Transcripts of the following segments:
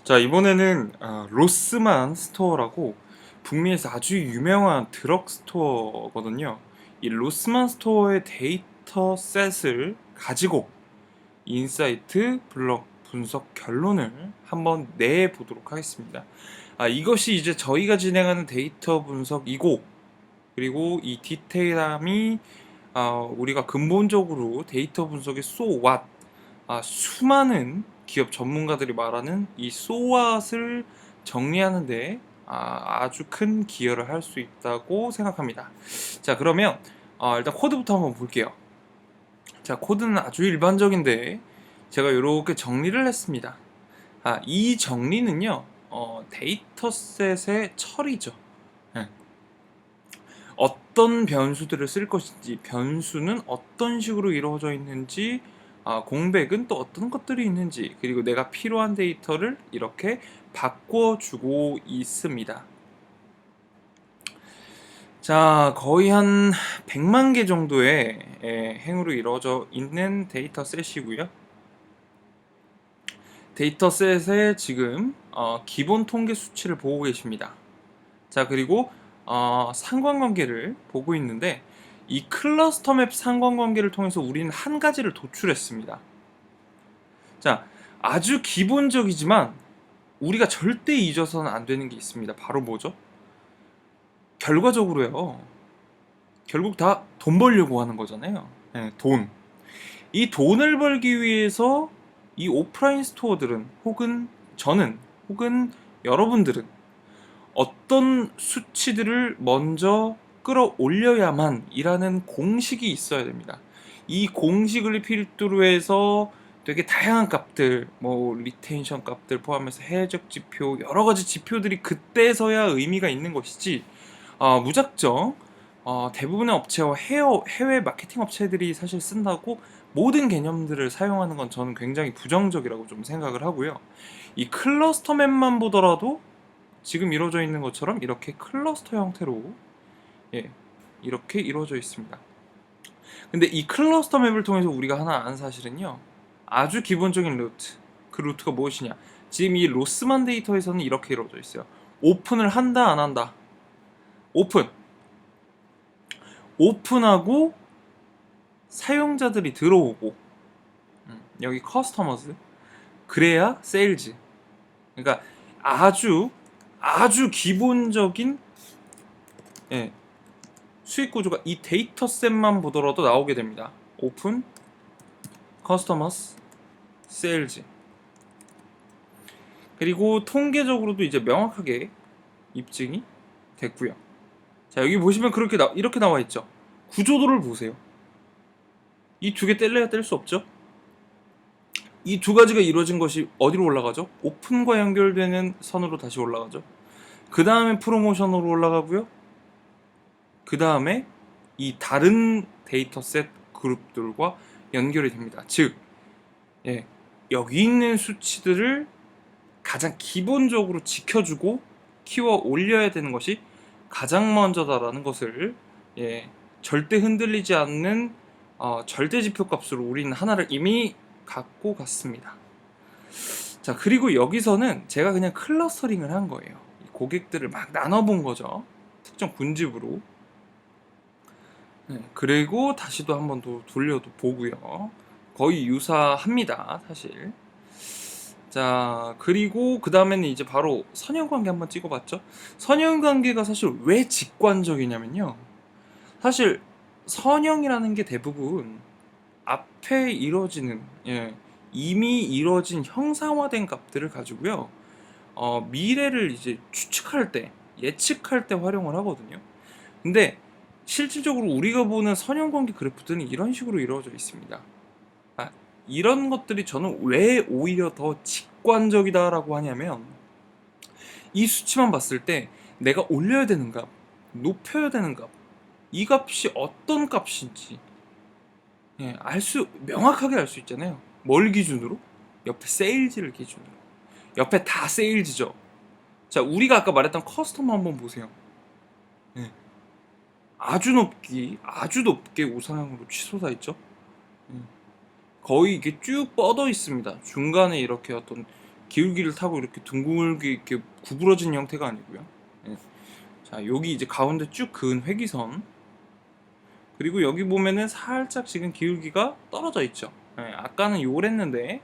자, 이번에는 로스만 스토어라고 북미에서 아주 유명한 드럭스토어거든요. 이 로스만 스토어의 데이터 셋을 가지고 인사이트 블록 분석 결론을 한번 내보도록 하겠습니다. 이것이 이제 저희가 진행하는 데이터 분석이고, 그리고 이 디테일함이 우리가 근본적으로 데이터 분석의 so what, 수많은 기업 전문가들이 말하는 이 so what을 정리하는데 아주 큰 기여를 할 수 있다고 생각합니다. 자, 그러면 일단 코드부터 한번 볼게요. 자, 코드는 아주 일반적인데 제가 이렇게 정리를 했습니다. 이 정리는요, 데이터셋의 처리죠. 네. 어떤 변수들을 쓸 것인지, 변수는 어떤 식으로 이루어져 있는지, 공백은 또 어떤 것들이 있는지, 그리고 내가 필요한 데이터를 이렇게 바꿔주고 있습니다. 자, 거의 한 100만 개 정도의 행으로 이루어져 있는 데이터셋이고요. 데이터셋의 지금 기본 통계 수치를 보고 계십니다. 자, 그리고 상관관계를 보고 있는데 이 클러스터 맵 상관관계를 통해서 우리는 한 가지를 도출했습니다. 자, 아주 기본적이지만 우리가 절대 잊어서는 안 되는 게 있습니다. 바로 뭐죠? 결과적으로요. 결국 다 돈 벌려고 하는 거잖아요. 네, 돈. 이 돈을 벌기 위해서 이 오프라인 스토어들은 혹은 저는 혹은 여러분들은 어떤 수치들을 먼저 끌어올려야만 이라는 공식이 있어야 됩니다. 이 공식을 필두로 해서 되게 다양한 값들, 뭐 리텐션 값들 포함해서 해적 지표, 여러 가지 지표들이 그때서야 의미가 있는 것이지, 무작정 대부분의 업체와 해외 마케팅 업체들이 사실 쓴다고 모든 개념들을 사용하는 건 저는 굉장히 부정적이라고 좀 생각을 하고요. 이 클러스터 맵만 보더라도 지금 이루어져 있는 것처럼 이렇게 클러스터 형태로 이렇게 이루어져 있습니다. 근데 이 클러스터 맵을 통해서 우리가 하나 아는 사실은요, 아주 기본적인 루트, 그 루트가 무엇이냐, 지금 이 로스만 데이터에서는 이렇게 이루어져 있어요. 오픈을 한다 안 한다. 오픈하고 사용자들이 들어오고, 여기 커스터머즈, 그래야 세일즈. 그러니까 아주 기본적인 수익 구조가 이 데이터셋만 보더라도 나오게 됩니다. 오픈, 커스터머스, 세일즈. 그리고 통계적으로도 이제 명확하게 입증이 됐고요. 자, 여기 보시면 이렇게 나와 있죠. 구조도를 보세요. 이 두 개 뗄래야 뗄 수 없죠. 이 두 가지가 이루어진 것이 어디로 올라가죠? 오픈과 연결되는 선으로 다시 올라가죠. 그 다음에 프로모션으로 올라가고요. 그 다음에 이 다른 데이터셋 그룹들과 연결이 됩니다. 즉, 여기 있는 수치들을 가장 기본적으로 지켜주고 키워 올려야 되는 것이 가장 먼저다라는 것을 절대 흔들리지 않는 절대 지표 값으로 우리는 하나를 이미 갖고 갔습니다. 자, 그리고 여기서는 제가 그냥 클러스터링을 한 거예요. 고객들을 막 나눠본 거죠. 특정 군집으로. 그리고 다시도 한번 더 돌려도 보고요. 거의 유사합니다, 사실. 자, 그리고 그 다음에는 이제 바로 선형관계 한번 찍어봤죠. 선형관계가 사실 왜 직관적이냐면요, 사실 선형이라는 게 대부분 앞에 이루어지는 이미 이루어진 형상화된 값들을 가지고요, 미래를 이제 추측할 때, 예측할 때 활용을 하거든요. 근데 실질적으로 우리가 보는 선형관계 그래프들은 이런 식으로 이루어져 있습니다. 이런 것들이 저는 왜 오히려 더 직관적이다라고 하냐면, 이 수치만 봤을 때 내가 올려야 되는 값, 높여야 되는 값, 이 값이 어떤 값인지 명확하게 알 수 있잖아요. 뭘 기준으로? 옆에 세일즈를 기준으로. 옆에 다 세일즈죠. 자, 우리가 아까 말했던 커스터머 한번 보세요. 아주 높게 우상향으로 치솟아 있죠. 거의 이게 쭉 뻗어 있습니다. 중간에 이렇게 어떤 기울기를 타고 이렇게 둥글게 이렇게 구부러진 형태가 아니고요. 예. 자, 여기 이제 가운데 쭉 그은 회기선, 그리고 여기 보면은 살짝 지금 기울기가 떨어져 있죠. 예, 아까는 요걸 했는데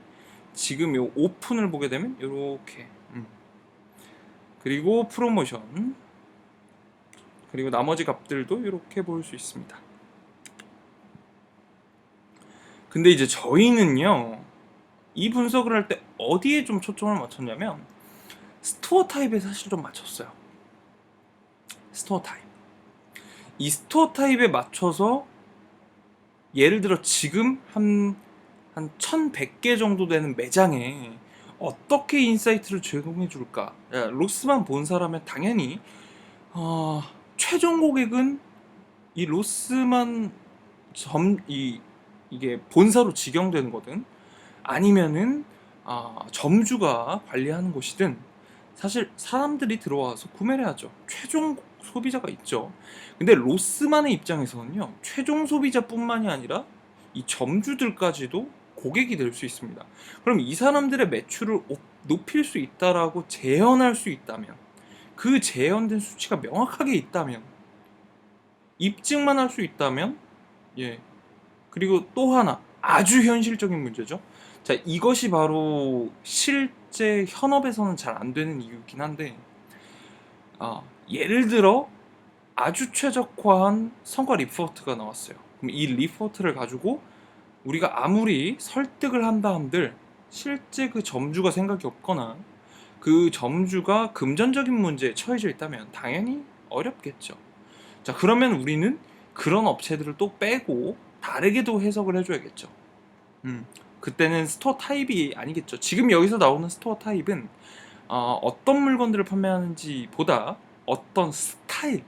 지금 요 오픈을 보게 되면 요렇게 그리고 프로모션, 그리고 나머지 값들도 이렇게 볼 수 있습니다. 근데 이제 저희는요, 이 분석을 할 때 어디에 좀 초점을 맞췄냐면 스토어 타입에 사실 좀 맞췄어요. 스토어 타입. 이 스토어 타입에 맞춰서 예를 들어 지금 한 1100개 정도 되는 매장에 어떻게 인사이트를 제공해 줄까? 로스만 본 사람은 당연히 최종 고객은 이 로스만 이게 본사로 직영되는 거든 아니면은 점주가 관리하는 곳이든 사실 사람들이 들어와서 구매를 하죠. 최종 소비자가 있죠. 근데 로스만의 입장에서는요, 최종 소비자뿐만이 아니라 이 점주들까지도 고객이 될 수 있습니다. 그럼 이 사람들의 매출을 높일 수 있다라고 재현할 수 있다면, 그 재현된 수치가 명확하게 있다면, 입증만 할 수 있다면, 예. 그리고 또 하나 아주 현실적인 문제죠. 자, 이것이 바로 실제 현업에서는 잘 안 되는 이유긴 한데, 예를 들어 아주 최적화한 성과 리포트가 나왔어요. 그럼 이 리포트를 가지고 우리가 아무리 설득을 한다 한들 실제 그 점주가 생각이 없거나 그 점주가 금전적인 문제에 처해져 있다면 당연히 어렵겠죠. 자, 그러면 우리는 그런 업체들을 또 빼고 다르게도 해석을 해줘야겠죠. 그때는 스토어 타입이 아니겠죠. 지금 여기서 나오는 스토어 타입은 어떤 물건들을 판매하는지 보다 어떤 스타일,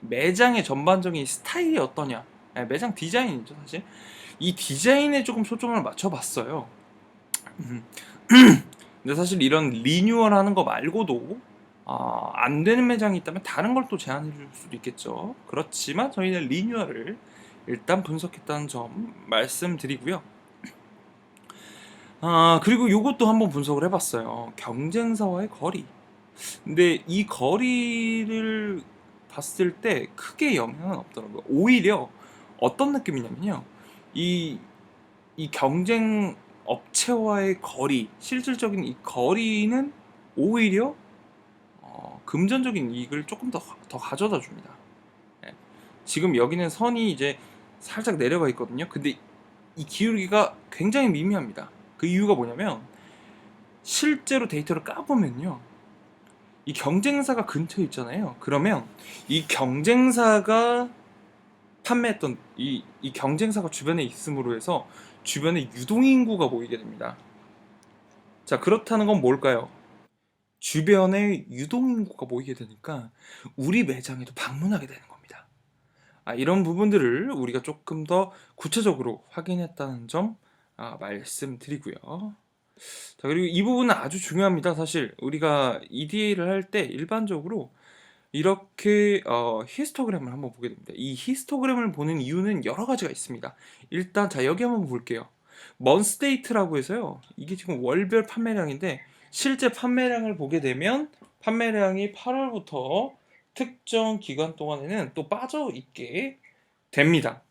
매장의 전반적인 스타일이 어떠냐, 매장 디자인이죠 사실. 이 디자인에 조금 초점을 맞춰봤어요. 근데 사실 이런 리뉴얼하는 거 말고도 안 되는 매장이 있다면 다른 걸 또 제안해 줄 수도 있겠죠. 그렇지만 저희는 리뉴얼을 일단 분석했다는 점 말씀드리고요. 그리고 이것도 한번 분석을 해봤어요. 경쟁사와의 거리. 근데 이 거리를 봤을 때 크게 영향은 없더라고요. 오히려 어떤 느낌이냐면요. 이, 이 경쟁 업체와의 거리, 실질적인 이 거리는 오히려 금전적인 이익을 조금 더 가져다 줍니다. 예. 지금 여기는 선이 이제 살짝 내려가 있거든요. 근데 이 기울기가 굉장히 미미합니다. 그 이유가 뭐냐면 실제로 데이터를 까보면요, 이 경쟁사가 근처에 있잖아요. 그러면 이 경쟁사가 판매했던 이 경쟁사가 주변에 있음으로 해서 주변에 유동인구가 모이게 됩니다. 자, 그렇다는 건 뭘까요? 주변에 유동인구가 모이게 되니까 우리 매장에도 방문하게 되는 겁니다. 이런 부분들을 우리가 조금 더 구체적으로 확인했다는 점 말씀드리고요. 자, 그리고 이 부분은 아주 중요합니다. 사실 우리가 EDA를 할 때 일반적으로 이렇게 히스토그램을 한번 보게 됩니다. 이 히스토그램을 보는 이유는 여러 가지가 있습니다. 일단 자, 여기 한번 볼게요. 먼스데이트라고 해서요, 이게 지금 월별 판매량인데 실제 판매량을 보게 되면 판매량이 8월부터 특정 기간 동안에는 또 빠져 있게 됩니다.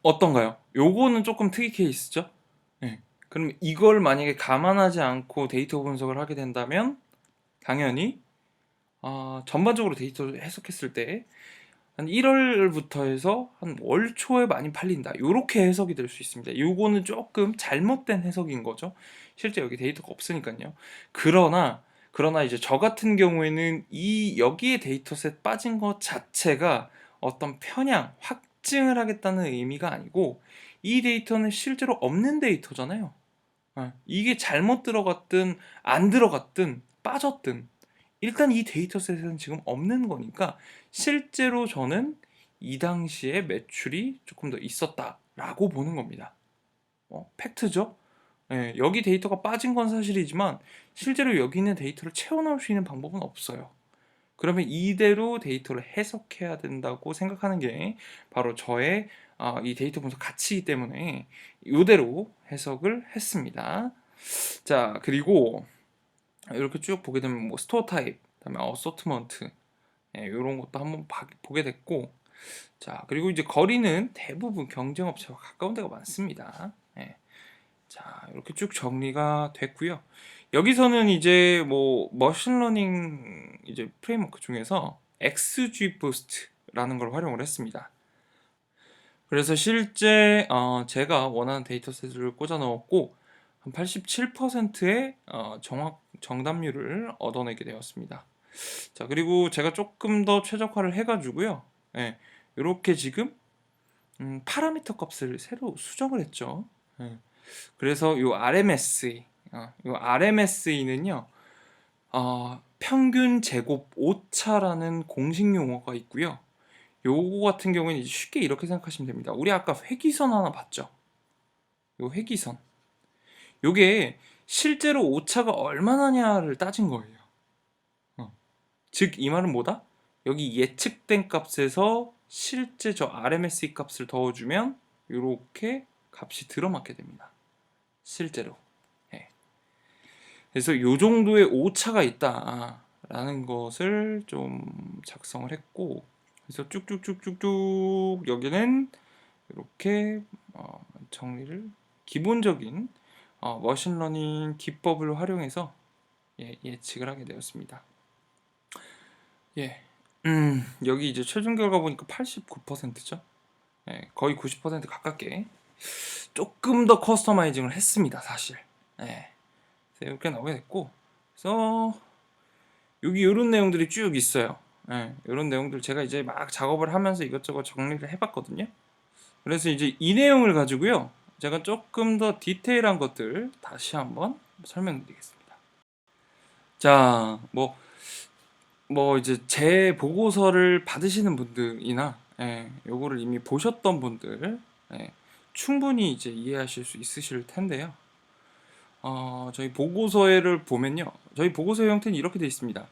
어떤가요? 요거는 조금 특이 케이스죠? 네. 그럼 이걸 만약에 감안하지 않고 데이터 분석을 하게 된다면 당연히 전반적으로 데이터를 해석했을 때 한 1월부터 해서 한 월 초에 많이 팔린다, 요렇게 해석이 될 수 있습니다. 요거는 조금 잘못된 해석인 거죠. 실제 여기 데이터가 없으니까요. 그러나 이제 저 같은 경우에는 이 여기에 데이터셋 빠진 것 자체가 어떤 편향, 확증을 하겠다는 의미가 아니고 이 데이터는 실제로 없는 데이터잖아요. 이게 잘못 들어갔든 안 들어갔든 빠졌든 일단 이 데이터셋에는 지금 없는 거니까 실제로 저는 이 당시에 매출이 조금 더 있었다라고 보는 겁니다. 팩트죠? 예, 여기 데이터가 빠진 건 사실이지만 실제로 여기 있는 데이터를 채워넣을 수 있는 방법은 없어요. 그러면 이대로 데이터를 해석해야 된다고 생각하는 게 바로 저의 이 데이터 분석 가치이기 때문에 이대로 해석을 했습니다. 자, 그리고 이렇게 쭉 보게 되면 뭐 스토어 타입, 그다음에 어소트먼트, 이런 것도 한번 보게 됐고, 자, 그리고 이제 거리는 대부분 경쟁 업체와 가까운 데가 많습니다. 자, 이렇게 쭉 정리가 됐고요. 여기서는 이제 뭐 머신러닝 이제 프레임워크 중에서 XGBoost라는 걸 활용을 했습니다. 그래서 실제 제가 원하는 데이터셋을 꽂아 넣었고 한 87%의 정답률을 얻어내게 되었습니다. 자, 그리고 제가 조금 더 최적화를 해가지고요. 이렇게 지금 파라미터 값을 새로 수정을 했죠. 그래서 요 RMSE는요, 평균 제곱 오차라는 공식 용어가 있고요. 요거 같은 경우에는 이제 쉽게 이렇게 생각하시면 됩니다. 우리 아까 회기선 하나 봤죠? 요 회기선. 요게 실제로 오차가 얼마나냐를 따진 거예요. 즉, 이 말은 뭐다? 여기 예측된 값에서 실제 저 RMSE 값을 넣어주면 이렇게 값이 들어맞게 됩니다. 실제로. 그래서 요 정도의 오차가 있다라는 것을 좀 작성을 했고, 그래서 쭉쭉쭉쭉쭉 여기는 이렇게 정리를 기본적인 머신러닝 기법을 활용해서 예측을 하게 되었습니다. 여기 이제 최종 결과 보니까 89%죠. 거의 90% 가깝게 조금 더 커스터마이징을 했습니다, 사실. 이렇게 나오게 됐고, 그래서 여기 이런 내용들이 쭉 있어요. 이런 내용들 제가 이제 막 작업을 하면서 이것저것 정리를 해봤거든요. 그래서 이제 이 내용을 가지고요, 제가 조금 더 디테일한 것들 다시 한번 설명드리겠습니다. 자, 뭐 이제 제 보고서를 받으시는 분들이나 요거를 이미 보셨던 분들 충분히 이제 이해하실 수 있으실 텐데요. 저희 보고서를 보면요, 저희 보고서의 형태는 이렇게 되어 있습니다.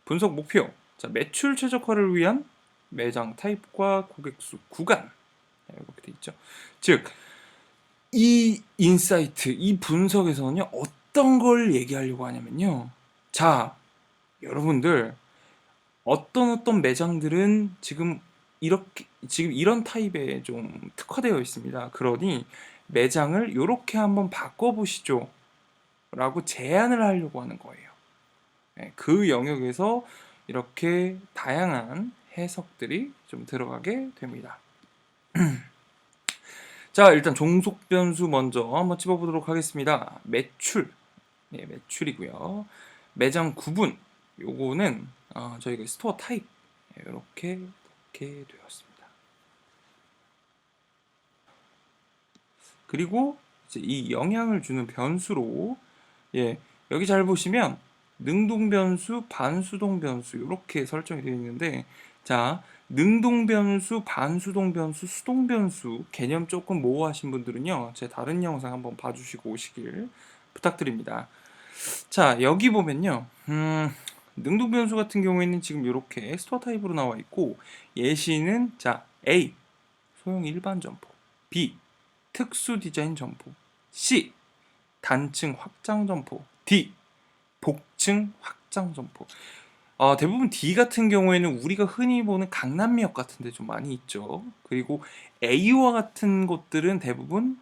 분석 목표, 자, 매출 최적화를 위한 매장 타입과 고객수 구간, 이렇게 되어 있죠. 즉, 이 인사이트, 이 분석에서는요, 어떤 걸 얘기하려고 하냐면요, 자, 여러분들 어떤 매장들은 지금 이런 타입에 좀 특화되어 있습니다. 그러니 매장을 이렇게 한번 바꿔보시죠 라고 제안을 하려고 하는 거예요. 그 영역에서 이렇게 다양한 해석들이 좀 들어가게 됩니다. 자, 일단 종속 변수 먼저 한번 찝어보도록 하겠습니다. 매출이고요. 매장 구분, 요거는 저희가 스토어 타입 이렇게 되었습니다. 그리고 이제 이 영향을 주는 변수로 여기 잘 보시면 능동 변수, 반수동 변수 이렇게 설정이 되어 있는데, 자, 능동 변수, 반수동 변수, 수동 변수 개념 조금 모호하신 분들은요, 제 다른 영상 한번 봐주시고 오시길 부탁드립니다. 자, 여기 보면요, 능동 변수 같은 경우에는 지금 이렇게 스토어 타입으로 나와 있고, 예시는 자, A 소형 일반 점포, B 특수 디자인 점포, C 단층 확장 점포, D 복층 확장 점포. 대부분 D 같은 경우에는 우리가 흔히 보는 강남역 같은 데 좀 많이 있죠. 그리고 A와 같은 곳들은 대부분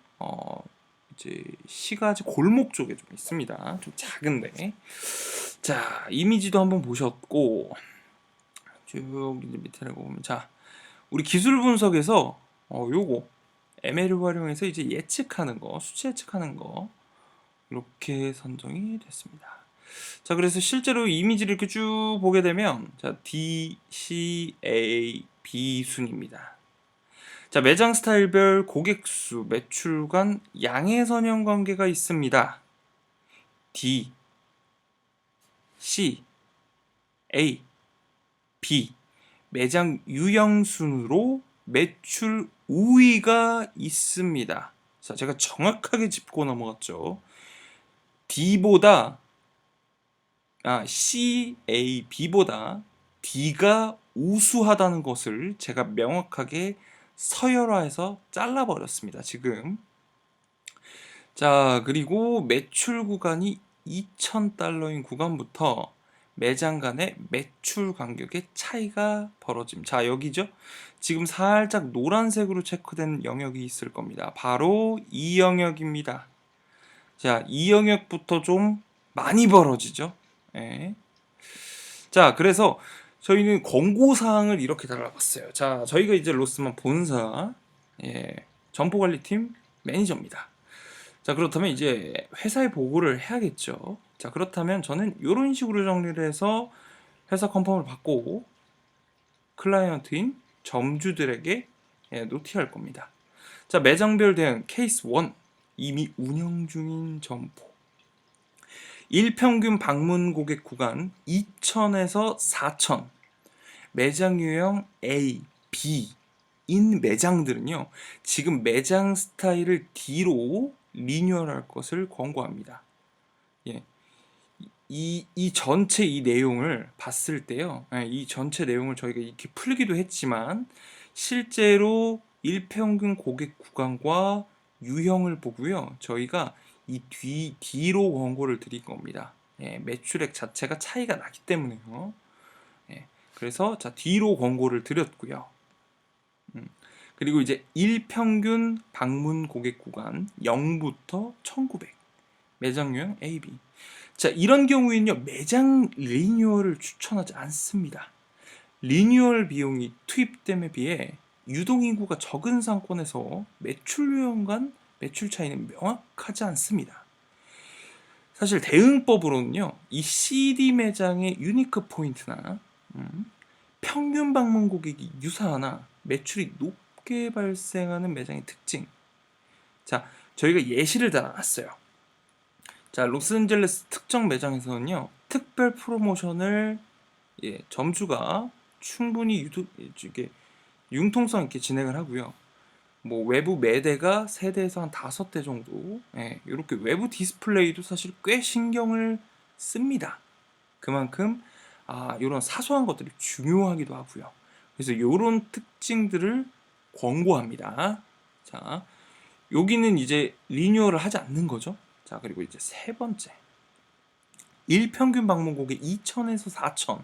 이제 시가지 골목 쪽에 좀 있습니다. 좀 작은데. 자, 이미지도 한번 보셨고, 쭉 밑에 보면, 자, 우리 기술 분석에서 요거 ML을 활용해서 이제 예측하는 거, 수치 예측하는 거 이렇게 선정이 됐습니다. 자, 그래서 실제로 이미지를 이렇게 쭉 보게 되면, 자, D, C, A, B 순입니다. 자, 매장 스타일별 고객 수, 매출 간 양의 선형 관계가 있습니다. D, C, A, B 매장 유형 순으로 매출 우위가 있습니다. 자, 제가 정확하게 짚고 넘어갔죠. C, A, B보다 D가 우수하다는 것을 제가 명확하게 서열화해서 잘라버렸습니다. 지금 자, 그리고 매출 구간이 2,000달러인 구간부터 매장 간의 매출 간격의 차이가 벌어짐. 자, 여기죠? 지금 살짝 노란색으로 체크된 영역이 있을 겁니다. 바로 이 영역입니다. 자, 이 영역부터 좀 많이 벌어지죠? 예. 자, 그래서 저희는 권고 사항을 이렇게 달아봤어요. 자, 저희가 이제 로스만 본사 예, 점포관리팀 매니저입니다. 자, 그렇다면 이제 회사에 보고를 해야겠죠. 자, 그렇다면 저는 이런 식으로 정리를 해서 회사 컨펌을 받고 클라이언트인 점주들에게 노티할 겁니다. 자, 매장별 대응 케이스 1. 이미 운영 중인 점포. 일평균 방문 고객 구간 2,000에서 4,000. 매장 유형 A, B인 매장들은요, 지금 매장 스타일을 D로 리뉴얼할 것을 권고합니다. 예. 이 전체 이 내용을 봤을 때요, 이 전체 내용을 저희가 이렇게 풀기도 했지만, 실제로 일평균 고객 구간과 유형을 보고요, 저희가 이 D로 권고를 드릴 겁니다. 예, 매출액 자체가 차이가 나기 때문에요. 예, 그래서 자, D로 권고를 드렸고요. 그리고 이제 일평균 방문 고객 구간 0부터 1900 매장 유형 A, B. 자, 이런 경우에는요, 매장 리뉴얼을 추천하지 않습니다. 리뉴얼 비용이 투입됨에 비해 유동인구가 적은 상권에서 매출 유형 간 매출 차이는 명확하지 않습니다. 사실 대응법으로는요, 이 CD 매장의 유니크 포인트나 평균 방문 고객이 유사하나 매출이 높게 발생하는 매장의 특징. 자, 저희가 예시를 달아놨어요. 자, 로스앤젤레스 특정 매장에서는요, 특별 프로모션을 점주가 충분히 이게 융통성 있게 진행을 하고요. 뭐 외부 매대가 3대에서 한 5대 정도, 이렇게 외부 디스플레이도 사실 꽤 신경을 씁니다. 그만큼 이런 사소한 것들이 중요하기도 하고요. 그래서 이런 특징들을 권고합니다. 자, 여기는 이제 리뉴얼을 하지 않는 거죠. 자, 그리고 이제 세 번째, 일평균 방문 고객 2,000에서 4,000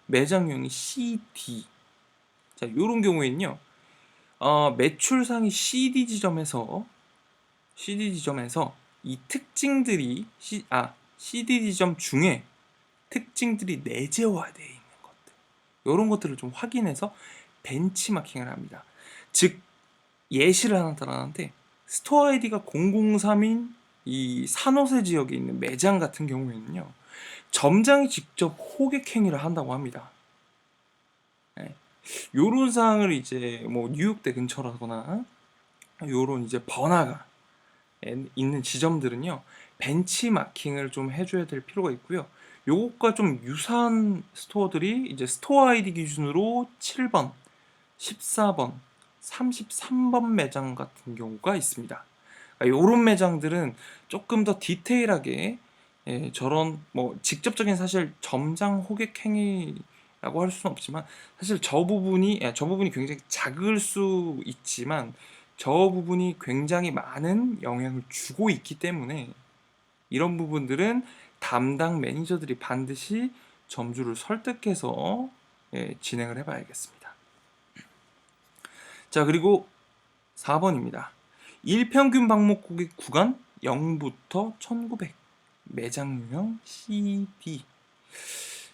매장용이 CD. 자, 이런 경우에는요, 매출 상위 CD 지점에서 이 특징들이 CD 지점 중에 특징들이 내재화되어 있는 것들, 이런 것들을 좀 확인해서 벤치마킹을 합니다. 즉, 예시를 하나 달아놨는데, 스토어 아이디가 003인 이 산호세 지역에 있는 매장 같은 경우에는요, 점장이 직접 호객 행위를 한다고 합니다. 요런 사항을 이제 뭐 뉴욕대 근처라거나 요런 이제 번화가 있는 지점들은요, 벤치마킹을 좀 해줘야 될 필요가 있고요. 요것과 좀 유사한 스토어들이 이제 스토어 아이디 기준으로 7번, 14번, 33번 매장 같은 경우가 있습니다. 요런 매장들은 조금 더 디테일하게 저런 뭐 직접적인 사실 점장 호객 행위라고 할 수는 없지만, 사실 저 부분이 굉장히 작을 수 있지만 저 부분이 굉장히 많은 영향을 주고 있기 때문에 이런 부분들은 담당 매니저들이 반드시 점주를 설득해서 진행을 해봐야겠습니다. 자, 그리고 4번입니다. 일평균 방문 고객 구간 0부터 1900 매장 유형 CD.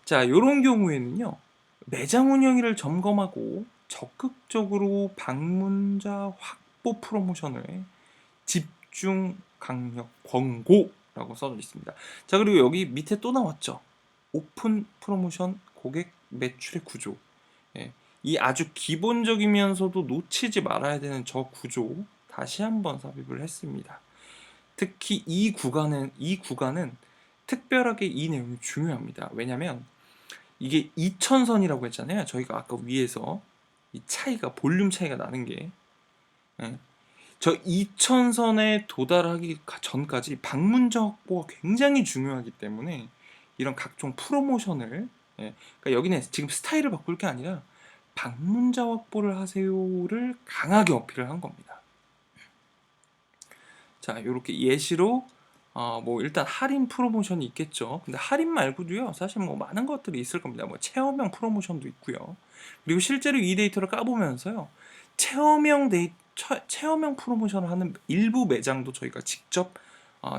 자, 이런 경우에는요, 매장 운영위를 점검하고 적극적으로 방문자 확보 프로모션을 집중 강력 권고라고 써져 있습니다. 자, 그리고 여기 밑에 또 나왔죠. 오픈 프로모션 고객 매출의 구조. 이 아주 기본적이면서도 놓치지 말아야 되는 저 구조 다시 한번 삽입을 했습니다. 특히 이 구간은 특별하게 이 내용이 중요합니다. 왜냐하면 이게 2000선이라고 했잖아요. 저희가 아까 위에서 이 차이가 볼륨 차이가 나는 게, 저 2000선에 도달하기 전까지 방문자 확보가 굉장히 중요하기 때문에 이런 각종 프로모션을, 그러니까 여기는 지금 스타일을 바꿀 게 아니라 방문자 확보를 하세요를 강하게 어필을 한 겁니다. 자, 이렇게 예시로 뭐 일단 할인 프로모션이 있겠죠. 근데 할인 말고도요, 사실 뭐 많은 것들이 있을 겁니다. 뭐 체험형 프로모션도 있고요. 그리고 실제로 이 데이터를 까보면서요, 체험형 프로모션을 하는 일부 매장도 저희가 직접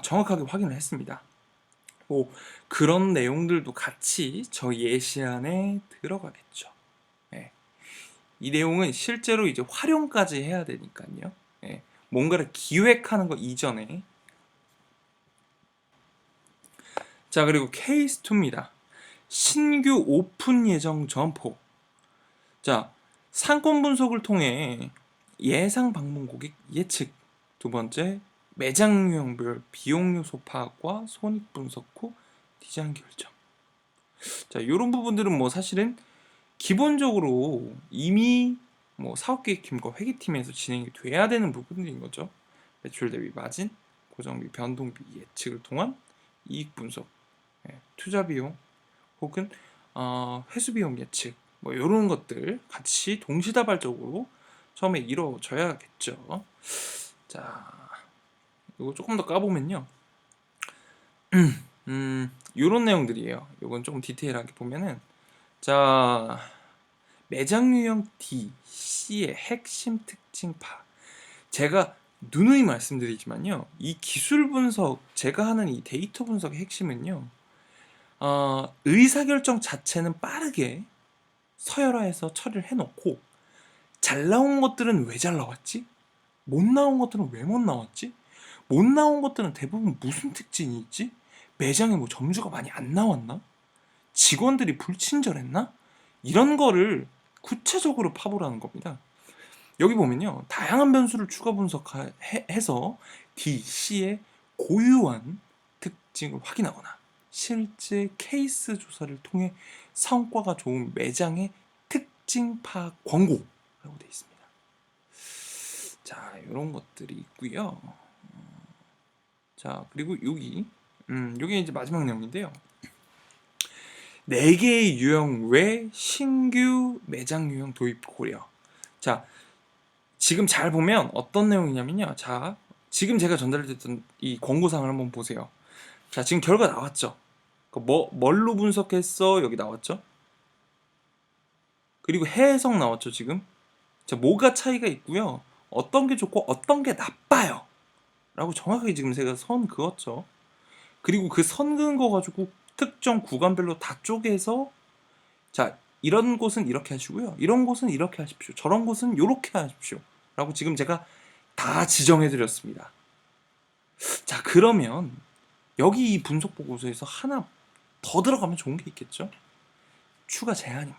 정확하게 확인을 했습니다. 뭐 그런 내용들도 같이 저 예시안에 들어가겠죠. 예. 이 내용은 실제로 이제 활용까지 해야 되니까요. 예. 뭔가를 기획하는 거 이전에. 자, 그리고 케이스 2입니다. 신규 오픈 예정 점포. 자, 상권 분석을 통해 예상 방문 고객 예측. 두 번째, 매장 유형별 비용 요소 파악과 손익 분석 후 디자인 결정. 자, 이런 부분들은 뭐 사실은 기본적으로 이미 뭐 사업계획팀과 회계팀에서 진행이 돼야 되는 부분들인 거죠. 매출 대비 마진, 고정비, 변동비 예측을 통한 이익 분석, 투자 비용 혹은 회수 비용 예측, 뭐 이런 것들 같이 동시다발적으로 처음에 이루어져야겠죠. 자, 이거 조금 더 까보면요. 이런 내용들이에요. 이건 조금 디테일하게 보면은, 자, 매장 유형 D, C의 핵심 특징 파. 제가 누누이 말씀드리지만요, 이 기술 분석, 제가 하는 이 데이터 분석의 핵심은요, 의사결정 자체는 빠르게 서열화해서 처리를 해놓고, 잘 나온 것들은 왜 잘 나왔지? 못 나온 것들은 왜 못 나왔지? 못 나온 것들은 대부분 무슨 특징이 있지? 매장에 뭐 점주가 많이 안 나왔나? 직원들이 불친절했나? 이런 거를 구체적으로 파보라는 겁니다. 여기 보면요, 다양한 변수를 추가 분석해서 D, C의 고유한 특징을 확인하거나 실제 케이스 조사를 통해 성과가 좋은 매장의 특징 파악 권고라고 되어 있습니다. 자, 이런 것들이 있고요. 자, 그리고 여기 이제 마지막 내용인데요. 4개의 유형 외 신규 매장 유형 도입 고려. 자, 지금 잘 보면 어떤 내용이냐면요. 자, 지금 제가 전달드렸던 이 권고사항을 한번 보세요. 자, 지금 결과 나왔죠. 뭘로 분석했어? 여기 나왔죠. 그리고 해석 나왔죠, 지금. 자, 뭐가 차이가 있고요. 어떤 게 좋고 어떤 게 나빠요. 라고 정확하게 지금 제가 선 그었죠. 그리고 그 선 그은 거 가지고 특정 구간별로 다 쪼개서, 자, 이런 곳은 이렇게 하시고요. 이런 곳은 이렇게 하십시오. 저런 곳은 이렇게 하십시오. 라고 지금 제가 다 지정해 드렸습니다. 자, 그러면 여기 이 분석 보고서에서 하나 더 들어가면 좋은 게 있겠죠? 추가 제한입니다.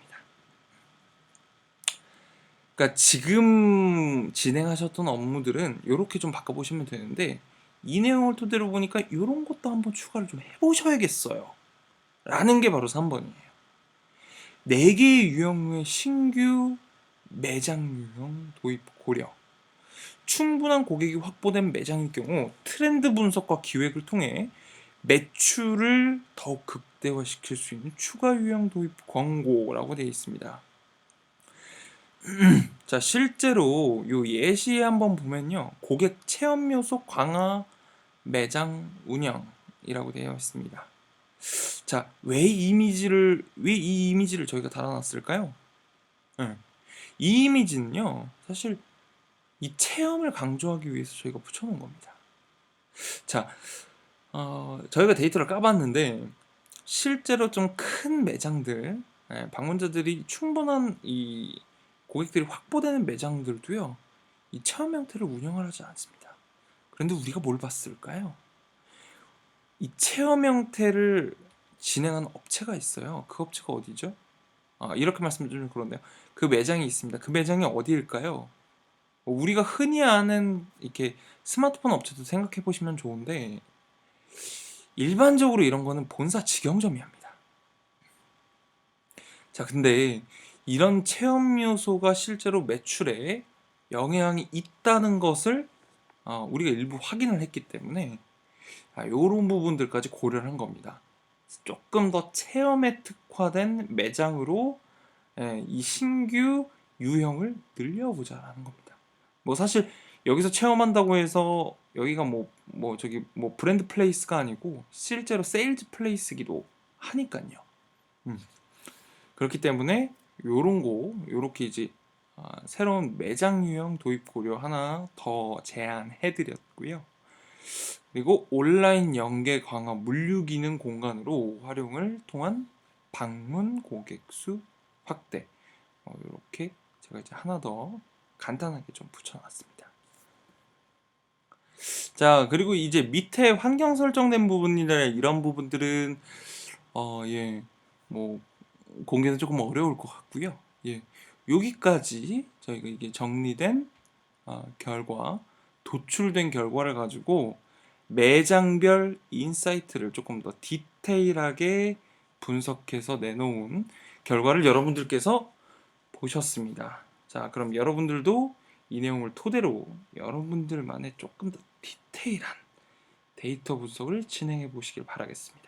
그러니까 지금 진행하셨던 업무들은 이렇게 좀 바꿔보시면 되는데, 이 내용을 토대로 보니까 이런 것도 한번 추가를 좀 해보셔야겠어요. 라는 게 바로 3번이에요. 4개의 유형의 신규 매장 유형 도입 고려. 충분한 고객이 확보된 매장일 경우 트렌드 분석과 기획을 통해 매출을 더욱 극대화시킬 수 있는 추가 유형 도입 광고라고 되어 있습니다. 자, 실제로 요 예시 한번 보면요, 고객 체험 요소 강화 매장 운영이라고 되어 있습니다. 자, 왜 이 이미지를 저희가 달아놨을까요? 네. 이 이미지는요, 사실 이 체험을 강조하기 위해서 저희가 붙여놓은 겁니다. 자, 저희가 데이터를 까봤는데 실제로 좀 큰 매장들, 방문자들이 충분한 이 고객들이 확보되는 매장들도요, 이 체험 형태를 운영을 하지 않습니다. 그런데 우리가 뭘 봤을까요? 이 체험 형태를 진행하는 업체가 있어요. 그 업체가 어디죠? 이렇게 말씀드리면 그런데요. 그 매장이 있습니다. 그 매장이 어디일까요? 우리가 흔히 아는 이렇게 스마트폰 업체도 생각해 보시면 좋은데, 일반적으로 이런 거는 본사 직영점이 합니다. 자, 근데 이런 체험 요소가 실제로 매출에 영향이 있다는 것을 우리가 일부 확인을 했기 때문에 이런 부분들까지 고려를 한 겁니다. 조금 더 체험에 특화된 매장으로 이 신규 유형을 늘려보자라는 겁니다. 뭐 사실 여기서 체험한다고 해서 여기가 저기 브랜드 플레이스가 아니고 실제로 세일즈 플레이스기도 하니까요. 그렇기 때문에 요렇게 이제 새로운 매장 유형 도입 고려 하나 더 제안해 드렸고요. 그리고 온라인 연계 강화 물류 기능 공간으로 활용을 통한 방문 고객 수 확대. 이렇게 제가 이제 하나 더 간단하게 좀 붙여놨습니다. 자, 그리고 이제 밑에 환경 설정된 부분이나 이런 부분들은 예, 뭐 공개는 조금 어려울 것 같고요. 예, 여기까지 저희가 이게 정리된 결과, 도출된 결과를 가지고 매장별 인사이트를 조금 더 디테일하게 분석해서 내놓은 결과를 여러분들께서 보셨습니다. 자, 그럼 여러분들도 이 내용을 토대로 여러분들만의 조금 더 디테일한 데이터 분석을 진행해 보시길 바라겠습니다.